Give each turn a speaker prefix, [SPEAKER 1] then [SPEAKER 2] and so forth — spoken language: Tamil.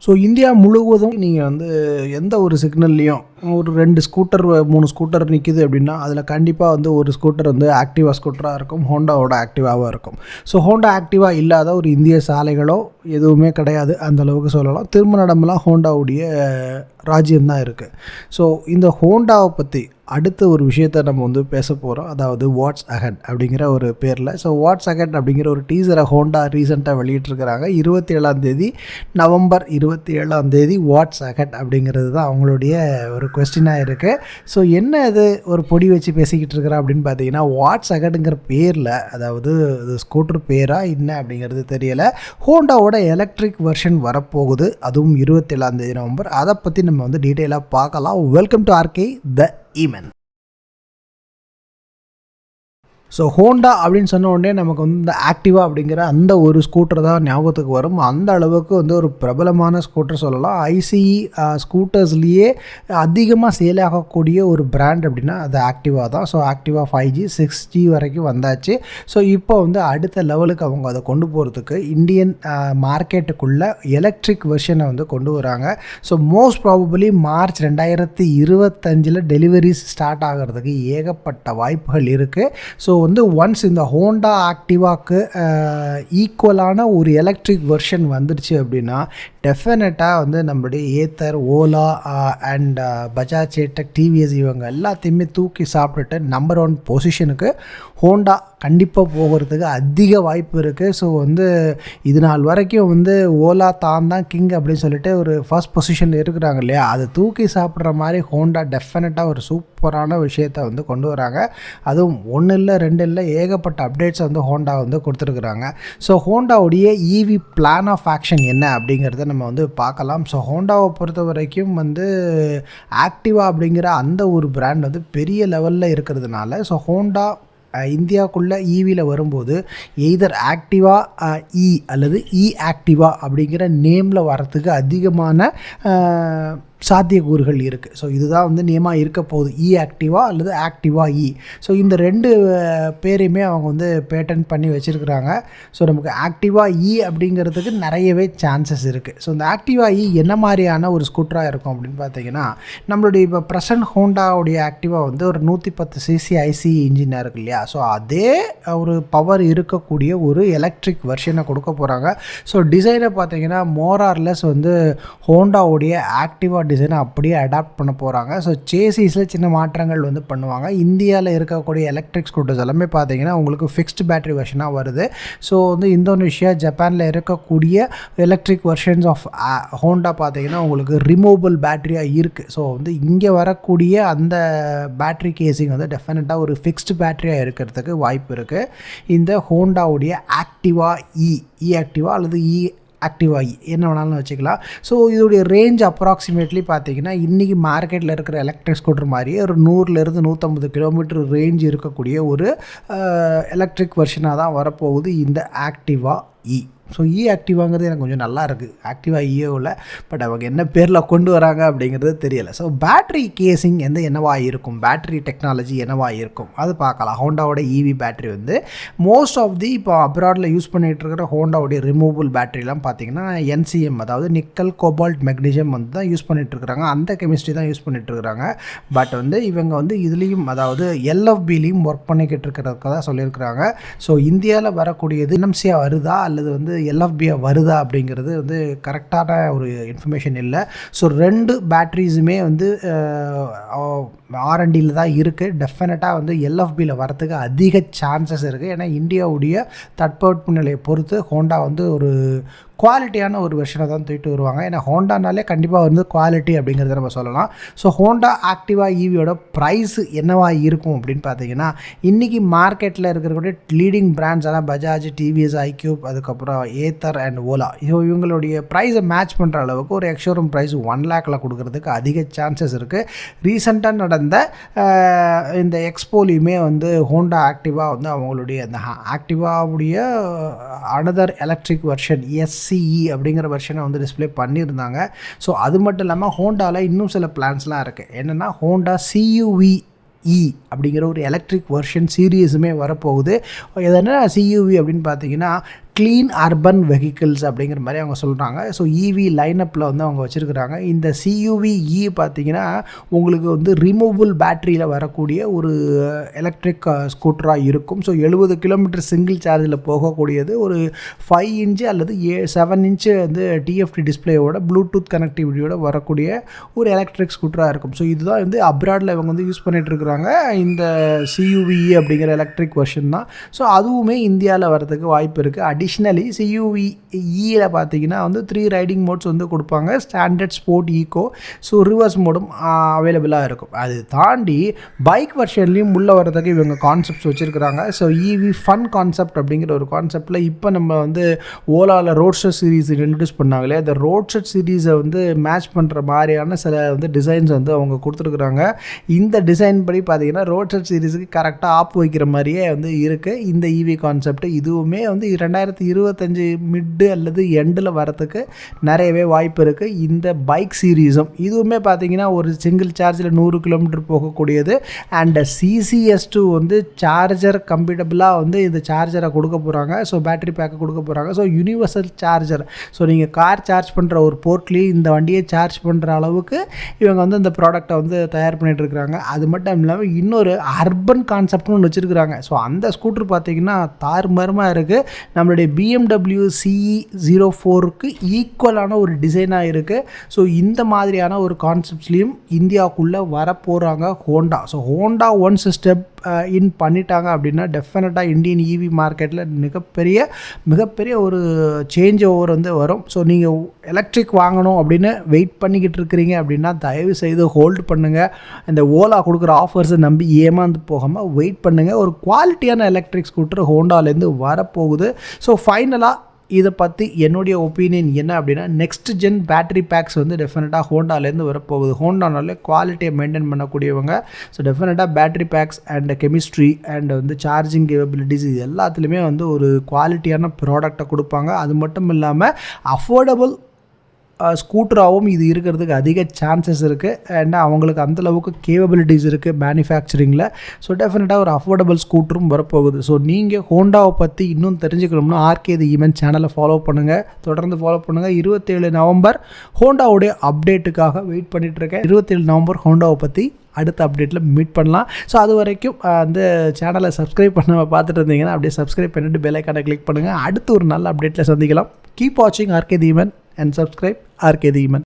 [SPEAKER 1] ஸோ இந்தியா முழுவதும் நீங்கள் வந்து எந்த ஒரு சிக்னல்லையும் ஒரு 2 ஸ்கூட்டர் 3 ஸ்கூட்டர் நிற்கிது அப்படின்னா அதில் கண்டிப்பாக வந்து ஒரு ஸ்கூட்டர் வந்து ஆக்டிவா ஸ்கூட்டராக இருக்கும், ஹோண்டாவோட ஆக்டிவாவாக இருக்கும். ஸோ ஹோண்டா ஆக்டிவா இல்லாத ஒரு இந்திய சாலைகளோ எதுவுமே கிடையாது அந்தளவுக்கு சொல்லலாம். திரும்ப நடமெல்லாம் ஹோண்டாவுடைய ராஜ்யம்தான் இருக்குது. ஸோ இந்த ஹோண்டாவை பற்றி அடுத்த ஒரு விஷயத்தை நம்ம வந்து பேச போகிறோம். அதாவது வாட்ஸ் அஹெட் அப்படிங்கிற ஒரு பேரில். ஸோ வாட்ஸ் அஹெட் அப்படிங்கிற ஒரு டீசரை ஹோண்டா ரீசெண்டாக வெளியிட்டிருக்கிறாங்க. 27 நவம்பர் 27 வாட்ஸ் அஹெட் அப்படிங்கிறது தான் அவங்களுடைய ஒரு கொஸ்டினாக இருக்குது. ஸோ என்ன இது ஒரு பொடி வச்சு பேசிக்கிட்டு இருக்கிறேன் அப்படின்னு பார்த்தீங்கன்னா, வாட்ஸ் அஹெட்டுங்கிற பேரில், அதாவது இது ஸ்கூட்டர் பேராக என்ன அப்படிங்கிறது தெரியலை, ஹோண்டாவோட எலக்ட்ரிக் வெர்ஷன் வரப்போகுது, அதுவும் 27 நவம்பர். அதை பற்றி நம்ம வந்து டீட்டெயிலாக பார்க்கலாம். வெல்கம் டு ஆர்கே த ஈமன். ஸோ ஹோண்டா அப்படின்னு சொன்ன உடனே நமக்கு வந்து இந்த ஆக்டிவா அப்படிங்கிற அந்த ஒரு ஸ்கூட்டர் தான் ஞாபகத்துக்கு வரும். அந்த அளவுக்கு வந்து ஒரு பிரபலமான ஸ்கூட்டர் சொல்லலாம். ஐசிஇ ஸ்கூட்டர்ஸ்லேயே அதிகமாக சேல் ஆகக்கூடிய ஒரு பிராண்ட் அப்படின்னா அது ஆக்டிவா தான். ஸோ ஆக்டிவா 5G 6G வரைக்கும் வந்தாச்சு. ஸோ இப்போ வந்து அடுத்த லெவலுக்கு அவங்க அதை கொண்டு போகிறதுக்கு இந்தியன் மார்க்கெட்டுக்குள்ளே எலக்ட்ரிக் வெர்ஷனை வந்து கொண்டு வராங்க. So most probably March 2025 deliveries start ஆகிறதுக்கு ஏகப்பட்ட வாய்ப்புகள் இருக்குது. ஸோ வந்து ஒன்ஸ் இந்த ஹோண்டா ஆக்டிவாக்கு ஈக்குவலான ஒரு எலக்ட்ரிக் வெர்ஷன் வந்துடுச்சு அப்படின்னா டெஃபினட்டாக வந்து நம்மளுடைய ஏத்தர், ஓலா அண்ட் பஜாஜ், சேட்டக், டிவிஎஸ் இவங்க எல்லாத்தையுமே தூக்கி சாப்பிட்டுட்டு நம்பர் 1 பொசிஷனுக்கு ஹோண்டா கண்டிப்பாக போகிறதுக்கு அதிக வாய்ப்பு இருக்குது. ஸோ வந்து இது நாள் வரைக்கும் வந்து ஓலா தான் கிங் அப்படின்னு சொல்லிட்டு ஒரு ஃபர்ஸ்ட் பொசிஷனில் இருக்கிறாங்க இல்லையா, அதை தூக்கி சாப்பிட்ற மாதிரி ஹோண்டா டெஃபினட்டாக ஒரு சூப்பரான விஷயத்தை வந்து கொண்டு வராங்க. அதுவும் 1 இல்லை 2 இல்லை ஏகப்பட்ட அப்டேட்ஸ் வந்து ஹோண்டா வந்து கொடுத்துருக்குறாங்க. ஸோ ஹோண்டாவுடைய இவி பிளான் ஆஃப் ஆக்ஷன் என்ன அப்படிங்கிறத நம்ம வந்து பார்க்கலாம். ஸோ ஹோண்டாவை பொறுத்த வரைக்கும் வந்து ஆக்டிவா அப்படிங்கிற அந்த ஒரு பிராண்ட் வந்து பெரிய லெவலில் இருக்கிறதுனால, ஸோ ஹோண்டா இந்தியாவுக்குள்ளே ஈவியில் வரும்போது எய்தர் ஆக்டிவா இ அல்லது இ ஆக்டிவா அப்படிங்கிற நேமில் வரத்துக்கு அதிகமான சாத்தியக்கூறுகள் இருக்குது. ஸோ இதுதான் வந்து நேமாக இருக்க போகுது, இ ஆக்டிவா அல்லது ஆக்டிவா இ. ஸோ இந்த 2 பேரையுமே அவங்க வந்து பேட்டன் பண்ணி வச்சுருக்குறாங்க. ஸோ நமக்கு ஆக்டிவா இ அப்படிங்கிறதுக்கு நிறையவே சான்சஸ் இருக்குது. ஸோ இந்த ஆக்டிவா இ என்ன மாதிரியான ஒரு ஸ்கூட்டராக இருக்கும் அப்படின்னு பார்த்தீங்கன்னா, நம்மளுடைய இப்போ ப்ரெசன்ட் ஹோண்டாவுடைய ஆக்டிவா வந்து ஒரு 110 சிசி ஐசி இன்ஜினாக இருக்குது இல்லையா, ஸோ அதே ஒரு பவர் இருக்கக்கூடிய ஒரு எலக்ட்ரிக் வெர்ஷனை கொடுக்க போகிறாங்க. ஸோ டிசைனை பார்த்தீங்கன்னா மோரார்லெஸ் வந்து ஹோண்டாவுடைய ஆக்டிவா டிசைனை அப்படியே அடாப்ட் பண்ண போகிறாங்க. ஸோ சேசிஸில் சின்ன மாற்றங்கள் வந்து பண்ணுவாங்க. இந்தியாவில் இருக்கக்கூடிய எலக்ட்ரிக் ஸ்கூட்டர்ஸ் எல்லாமே பார்த்தீங்கன்னா உங்களுக்கு ஃபிக்ஸ்டு பேட்டரி வெர்ஷனாக வருது. ஸோ வந்து இந்தோனேஷியா, ஜப்பானில் இருக்கக்கூடிய எலக்ட்ரிக் வெர்ஷன்ஸ் ஆஃப் ஹோண்டா பார்த்தீங்கன்னா உங்களுக்கு ரிமூவபிள் பேட்டரியாக இருக்குது. ஸோ வந்து இங்கே வரக்கூடிய அந்த பேட்டரி கேசிங் வந்து டெஃபினட்டாக ஒரு ஃபிக்ஸ்டு பேட்டரியாக இருக்கிறதுக்கு வாய்ப்பு இருக்குது. இந்த ஹோண்டாவுடைய ஆக்டிவா இ ஆக்டிவா அல்லது ஆக்டிவா என்ன வேணாலும் வச்சுக்கலாம். ஸோ இதோடைய ரேஞ்ச் அப்ராக்சிமேட்லி பார்த்தீங்கன்னா இன்றைக்கி மார்க்கெட்டில் இருக்கிற எலக்ட்ரிக் ஸ்கூட்டர் மாதிரியே ஒரு 100 150 கிலோமீட்டர் ரேஞ்ச் இருக்கக்கூடிய ஒரு எலக்ட்ரிக் வெர்ஷனாக தான் வரப்போகுது இந்த ஆக்டிவா இ. ஸோ இ ஆக்டிவாங்கிறது எனக்கு கொஞ்சம் நல்லா இருக்குது, ஆக்டிவா இயோவில். பட் அவங்க என்ன பேரில் கொண்டு வராங்க அப்படிங்கிறது தெரியலை. ஸோ பேட்ரி கேசிங் என்னவாக இருக்கும், பேட்ரி டெக்னாலஜி என்னவாக இருக்கும் அது பார்க்கலாம். ஹோண்டாவோட இவி பேட்ரி வந்து மோஸ்ட் ஆஃப் தி இப்போ அப்ராடில் யூஸ் பண்ணிகிட்டு இருக்கிற ஹோண்டாவுடைய ரிமூவபிள் பேட்ரிலாம் பார்த்திங்கன்னா என்சிஎம், அதாவது நிக்கல், கோபால்ட், மெக்னீஷியம் வந்து தான் யூஸ் பண்ணிகிட்ருக்குறாங்க. அந்த கெமிஸ்ட்ரி தான் யூஸ் பண்ணிகிட்ருக்குறாங்க. பட் வந்து இவங்க வந்து இதுலேயும் அதாவது எல்எஃபிலையும் ஒர்க் பண்ணிக்கிட்டு இருக்கிறதுக்கு தான் சொல்லியிருக்கிறாங்க. ஸோ இந்தியாவில் வரக்கூடியது என்எம்சியா வருதா அல்லது வந்து எல்எஃபியா வருதா அப்படிங்கிறது வந்து கரெக்டான ஒரு இன்ஃபர்மேஷன் இல்லை. ஸோ 2 பேட்ரிஸுமே வந்து ஆர்என்டியில் தான் இருக்குது. டெஃபினட்டாக வந்து எல்எஃபியில் வரத்துக்கு அதிக சான்சஸ் இருக்குது. ஏன்னா இந்தியாவுடைய தட்பவெட்ப நிலையை பொறுத்து ஹோண்டா வந்து ஒரு குவாலிட்டியான ஒரு வெர்ஷனை தான் தூக்கிட்டு வருவாங்க. ஏன்னா ஹோண்டானாலே கண்டிப்பாக வந்து குவாலிட்டி அப்படிங்கிறத நம்ம சொல்லலாம். ஸோ ஹோண்டா ஆக்டிவா ஈவியோட ப்ரைஸ் என்னவாக இருக்கும் அப்படின்னு பார்த்தீங்கன்னா, இன்றைக்கி மார்க்கெட்டில் இருக்கிறக்கூடிய லீடிங் பிராண்ட்ஸ் ஆனால் பஜாஜ், டிவிஎஸ், ஐக்யூப், அதுக்கப்புறம் ஏத்தர் அண்ட் ஓலா, ஸோ இவங்களுடைய ப்ரைஸை மேட்ச் பண்ணுற அளவுக்கு ஒரு எக்ஸ்ஷோரூம் ப்ரைஸ் 1 lakhல கொடுக்கறதுக்கு அதிக சான்சஸ் இருக்குது. ரீசெண்டாக நடந்த இந்த எக்ஸ்போலையுமே வந்து ஹோண்டா ஆக்டிவா வந்து அவங்களுடைய அந்த ஆக்டிவாவுடைய அனதர் எலக்ட்ரிக் வெர்ஷன் எஸ்சிஇ அப்படிங்கிற வெர்ஷனை வந்து டிஸ்பிளே பண்ணியிருந்தாங்க. ஸோ அது மட்டும் இல்லாமல் ஹோண்டாவில் இன்னும் சில பிளான்ஸ்லாம் இருக்குது. என்னென்னா ஹோண்டா சியூவி அப்படிங்கிற ஒரு எலக்ட்ரிக் வெர்ஷன் சீரீஸுமே வரப்போகுது. இது என்ன சியூவி அப்படின்னு பார்த்தீங்கன்னா க்ளீன் அர்பன் வெஹிக்கிள்ஸ் அப்படிங்கிற மாதிரி அவங்க சொல்கிறாங்க. ஸோ இவி லைனப்பில் வந்து அவங்க வச்சுருக்கிறாங்க. இந்த CUV-E பார்த்திங்கன்னா உங்களுக்கு வந்து ரிமூவபிள் பேட்டரியில் வரக்கூடிய ஒரு எலக்ட்ரிக் ஸ்கூட்டராக இருக்கும். ஸோ 70 கிலோமீட்டர் சிங்கிள் சார்ஜில் போகக்கூடியது, ஒரு 5 இன்ச்சு அல்லது 7 இன்ச்சு வந்து TFT டிஸ்பிளேயோட ப்ளூடூத் கனெக்டிவிட்டியோட வரக்கூடிய ஒரு எலக்ட்ரிக் ஸ்கூட்டராக இருக்கும். ஸோ இதுதான் வந்து அப்ராடில் இவங்க வந்து யூஸ் பண்ணிகிட்டு இருக்கிறாங்க. இந்த CUV-E அப்படிங்கிற எலக்ட்ரிக் வெர்ஷன் தான். ஸோ அதுவுமே இந்தியாவில் வரதுக்கு வாய்ப்பு இருக்குது. அடிஷ்னலி CUV-Eயில் பார்த்தீங்கன்னா வந்து 3 ரைடிங் மோட்ஸ் வந்து கொடுப்பாங்க. Standard, sport, eco. So reverse மோடும் அவைலபிளாக இருக்கும். அது தாண்டி பைக் வெர்ஷன்லேயும் உள்ளே வரதுக்கு இவங்க கான்செப்ட்ஸ் வச்சுருக்கிறாங்க. ஸோ EV ஃபன் கான்செப்ட் அப்படிங்கிற ஒரு கான்செப்டில் இப்போ நம்ம வந்து ஓலாவில் ரோட்ஸ்டர் சீரீஸ் இன்ட்ரடியூஸ் பண்ணாங்களே, அந்த ரோட்ஸ்டர் சீரீஸை வந்து மேட்ச் பண்ணுற மாதிரியான சில வந்து டிசைன்ஸ் வந்து அவங்க கொடுத்துருக்குறாங்க. இந்த டிசைன் படி பார்த்தீங்கன்னா ரோட்ஸ்டர் சீரீஸுக்கு கரெக்டாக ஆப் வைக்கிற மாதிரியே வந்து இருக்குது இந்த EV கான்செப்ட். இதுவுமே வந்து 2025 மிட்டு அல்லது எண்டில் வரத்துக்கு நிறையவே வாய்ப்பு இருக்குது. இந்த பைக் சீரீஸும் இதுவுமே பார்த்தீங்கன்னா ஒரு சிங்கிள் சார்ஜில் 100 கிலோமீட்டர் போகக்கூடியது. அண்ட் CCS2 வந்து சார்ஜர் கம்பேட்டபிளாக வந்து இந்த சார்ஜரை கொடுக்க போகிறாங்க. ஸோ பேட்டரி பேக்கை கொடுக்க போகிறாங்க. So universal charger. ஸோ நீங்கள் கார் சார்ஜ் பண்ணுற ஒரு போர்ட்லேயே இந்த வண்டியை சார்ஜ் பண்ணுற அளவுக்கு இவங்க வந்து இந்த ப்ராடக்டை வந்து தயார் பண்ணிகிட்டு இருக்கிறாங்க. அது மட்டும் இல்லாமல் இன்னொரு அர்பன் கான்செப்ட்னு ஒன்று வச்சுருக்கிறாங்க. ஸோ அந்த ஸ்கூட்டர் பார்த்திங்கன்னா தாறுமாறமாக இருக்குது. நம்மளுடைய BMW CE04க்கு ஈக்குவலான ஒரு டிசைனாக இருக்குது. ஸோ இந்த மாதிரியான ஒரு கான்செப்ட்ஸ்லேயும் இந்தியாவுக்குள்ளே வரப்போகிறாங்க Honda. So Honda once step in பண்ணிட்டாங்க அப்படின்னா டெஃபினட்டாக இந்தியன் EV மார்க்கெட்டில் மிகப்பெரிய ஒரு சேஞ்ச் ஓவர் வந்து வரும். ஸோ நீங்கள் எலக்ட்ரிக் வாங்கணும் அப்படின்னு வெயிட் பண்ணிக்கிட்டு இருக்கிறீங்க அப்படின்னா தயவு செய்து ஹோல்டு பண்ணுங்கள். இந்த ஓலா கொடுக்குற ஆஃபர்ஸை நம்பி ஏமாந்து போகாமல் வெயிட் பண்ணுங்கள். ஒரு குவாலிட்டியான எலக்ட்ரிக் ஸ்கூட்டர் ஹோண்டாலேருந்து வரப்போகுது. ஸோ ஃபைனலாக இதை பற்றி என்னுடைய ஒப்பீனியன் என்ன அப்படின்னா, நெக்ஸ்ட் ஜென் பேட்டரி பேக்ஸ் வந்து டெஃபினட்டாக ஹோண்டாலேருந்து வரப்போகுது. ஹோண்டானாலே குவாலிட்டியை மெயின்டைன் பண்ணக்கூடியவங்க. ஸோ டெஃபினட்டாக battery packs and chemistry and வந்து சார்ஜிங் கேப்பபிலிட்டிஸ் இது எல்லாத்துலேயுமே வந்து ஒரு குவாலிட்டியான ப்ராடக்டை கொடுப்பாங்க. அது மட்டும் இல்லாமல் அஃபோர்டபுள் ஸ்கூட்டராகவும் இது இருக்கிறதுக்கு அதிக சான்சஸ் இருக்குது. அண்ட் அவங்களுக்கு அந்தளவுக்கு கேப்பபிலிட்டிஸ் இருக்குது மேனுஃபேக்சரிங்கில். ஸோ டெஃபினட்டாக ஒரு அஃபோர்டபுள் ஸ்கூட்டரும் வரப்போகுது. ஸோ நீங்கள் ஹோண்டாவை பற்றி இன்னும் தெரிஞ்சுக்கணும்னா RK The Eman சேனலை ஃபாலோ பண்ணுங்கள், தொடர்ந்து ஃபாலோ பண்ணுங்கள். 27 நவம்பர் ஹோண்டாவுடைய அப்டேட்டுக்காக வெயிட் பண்ணிகிட்ருக்கேன். 27 நவம்பர் ஹோண்டாவை பற்றி அடுத்த அப்டேட்டில் மீட் பண்ணலாம். ஸோ அது வரைக்கும் அந்த சேனலை சப்ஸ்கிரைப் பண்ண பார்த்துட்டு இருந்தீங்கன்னா அப்படியே சப்ஸ்கிரைப் பண்ணிவிட்டு பெல் ஐக்கானை கிளிக் பண்ணுங்கள். அடுத்து ஒரு நல்ல அப்டேட்டில் சந்திக்கலாம். கீப் வாட்சிங் RK The Eman and subscribe RK The Eman.